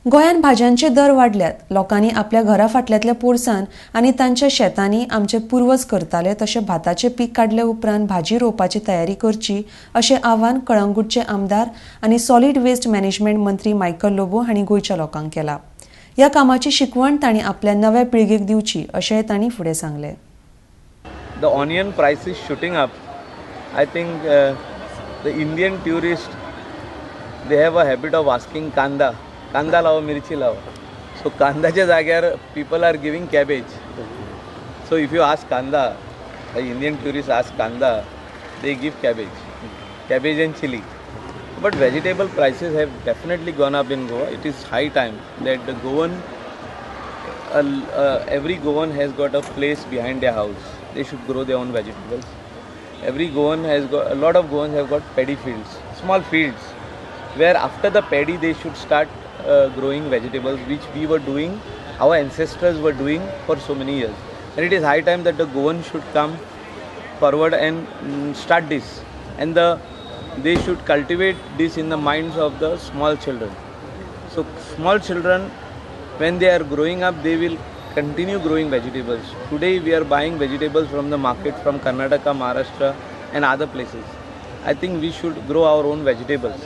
गोंयान भाज्यांचे दर वाडल्यात. लोकांनी आपल्या घरा फाटल्यातल्या पोरसान आनी तांच्या शेतांनी आमचे पुर्वज करताले तशें भाताचें पीक काडले उपरांत भाजी रोवपाची तयारी करची अशें आवाहन कळंगूटचे आमदार आनी सॉलिड वेस्ट मॅनेजमेंट मंत्री मायकल लोबो हांणी गोंयच्या लोकांक केला. ह्या कामाची शिकवण तांणी आपल्या नव्या पिळगेक दिवची अशेंय तांणी फुडें सांगलें. The onion price is shooting up. I think the Indian tourists, they have a habit of asking kanda lao, mirchi lao. So kandaच्या जाग्यार people are giving cabbage. So if you ask kanda, the Indian tourists ask kanda, they give cabbage and chili. But vegetable prices have definitely gone up in Goa. It is high time that the Goan, every Goan has got a place behind their house. They should grow their own vegetables. Every Goan has got, a lot of Goans have got paddy fields, small fields, where after the paddy they should start growing vegetables, which we were doing, our ancestors were doing for so many years. And it is high time that the Goan should come forward and start this. And they should cultivate this in the minds of the small children. So small children, when they are growing up, they will continue growing vegetables. Today we are buying vegetables from the market from Karnataka, Maharashtra and other places. I think we should grow our own vegetables.